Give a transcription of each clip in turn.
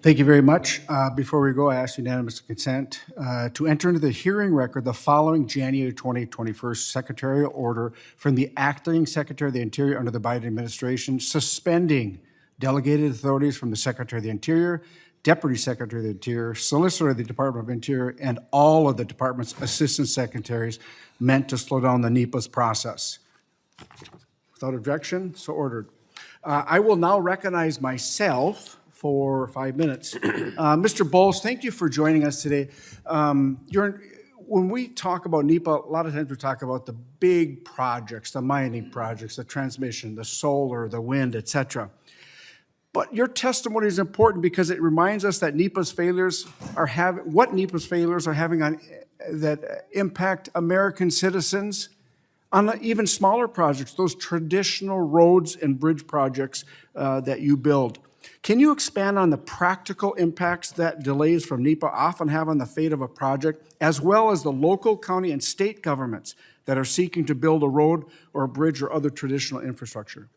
Thank you very much. Before we go, I ask unanimous consent to enter into the hearing record the following January 2021 secretarial order from the Acting Secretary of the Interior under the Biden administration, suspending delegated authorities from the Secretary of the Interior, Deputy Secretary of the Interior, Solicitor of the Department of Interior, and all of the department's assistant secretaries, meant to slow down the NEPA's process. Without objection, so ordered. I will now recognize myself for 5 minutes. Mr. Boals, thank you for joining us today. When we talk about NEPA, a lot of times we talk about the big projects, the mining projects, the transmission, the solar, the wind, et cetera. But your testimony is important because it reminds us that NEPA's failures are having on that impact American citizens on even smaller projects, those traditional roads and bridge projects that you build. Can you expand on the practical impacts that delays from NEPA often have on the fate of a project, as well as the local, county, and state governments that are seeking to build a road or a bridge or other traditional infrastructure?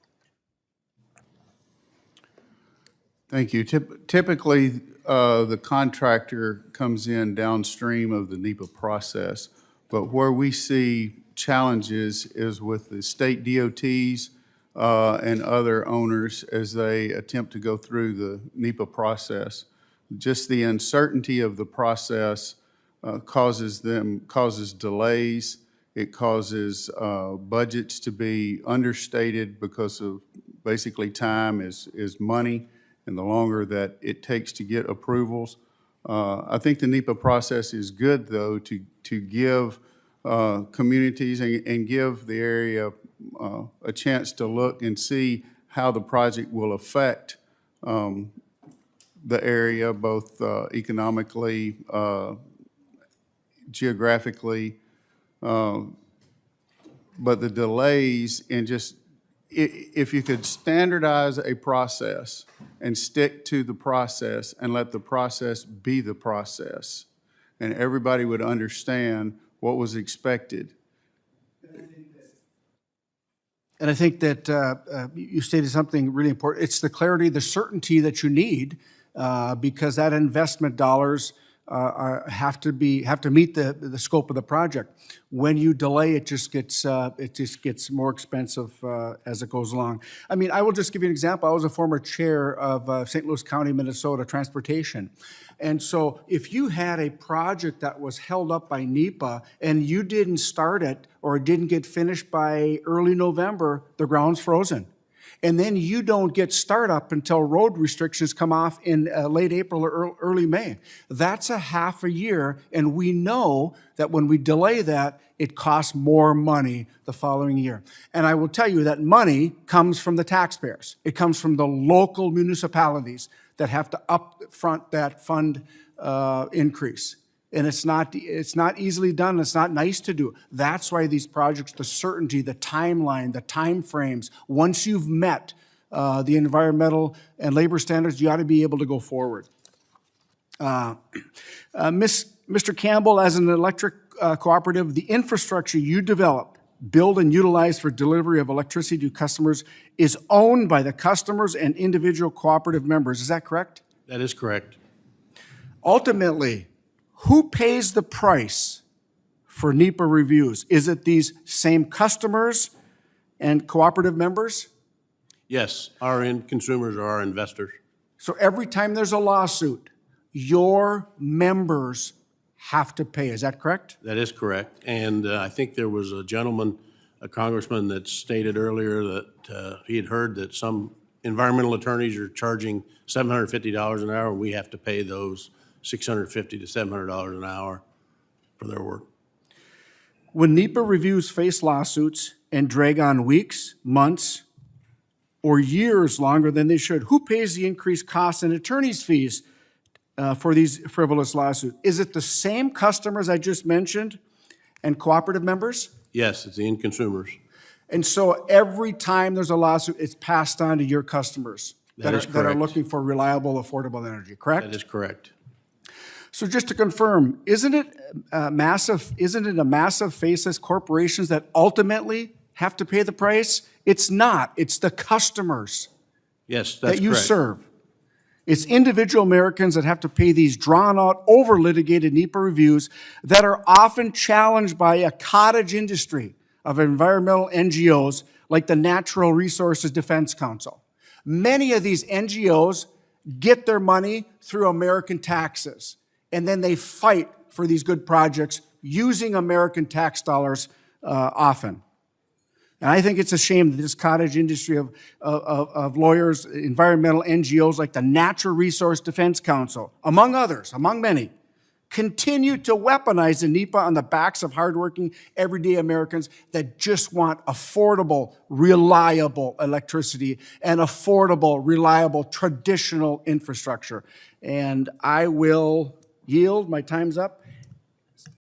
Thank you. Typically, the contractor comes in downstream of the NEPA process, but where we see challenges is with the state DOTs and other owners as they attempt to go through the NEPA process. Just the uncertainty of the process causes delays. It causes budgets to be understated because of basically time is money, and the longer that it takes to get approvals. I think the NEPA process is good, though, to give communities and give the area a chance to look and see how the project will affect the area, both economically, geographically, but the delays in just, if you could standardize a process and stick to the process and let the process be the process, and everybody would understand what was expected. And I think that you stated something really important. It's the clarity, the certainty that you need, because that investment dollars have to meet the scope of the project. When you delay, it just gets more expensive as it goes along. I mean, I will just give you an example. I was a former chair of St. Louis County, Minnesota Transportation. And so if you had a project that was held up by NEPA and you didn't start it or it didn't get finished by early November, the ground's frozen. And then you don't get startup until road restrictions come off in late April or early May. That's a half a year, and we know that when we delay that, it costs more money the following year. And I will tell you that money comes from the taxpayers. It comes from the local municipalities that have to upfront that fund increase. And it's not easily done. It's not nice to do. That's why these projects, the certainty, the timeline, the time frames, once you've met the environmental and labor standards, you ought to be able to go forward. Mr. Campbell, as an electric cooperative, the infrastructure you develop, build, and utilize for delivery of electricity to customers is owned by the customers and individual cooperative members. Is that correct? That is correct. Ultimately, who pays the price for NEPA reviews? Is it these same customers and cooperative members? Yes, our end consumers are our investors. So every time there's a lawsuit, your members have to pay. Is that correct? That is correct. And I think there was a gentleman, a congressman, that stated earlier that he had heard that some environmental attorneys are charging $750 an hour, and we have to pay those $650 to $700 an hour for their work. When NEPA reviews face lawsuits and drag on weeks, months, or years longer than they should, who pays the increased costs and attorney's fees for these frivolous lawsuits? Is it the same customers I just mentioned and cooperative members? Yes, it's the end consumers. And so every time there's a lawsuit, it's passed on to your customers that are looking for reliable, affordable energy, correct? That is correct. So just to confirm, isn't it a massive faceless corporations that ultimately have to pay the price? It's not. It's the customers Yes, that's that you correct. serve. It's individual Americans that have to pay these drawn-out, over-litigated NEPA reviews that are often challenged by a cottage industry of environmental NGOs like the Natural Resources Defense Council. Many of these NGOs get their money through American taxes, and then they fight for these good projects using American tax dollars often. And I think it's a shame that this cottage industry of lawyers, environmental NGOs like the Natural Resource Defense Council, among others, among many, continue to weaponize the NEPA on the backs of hardworking, everyday Americans that just want affordable, reliable electricity and affordable, reliable, traditional infrastructure. And I will yield. My time's up.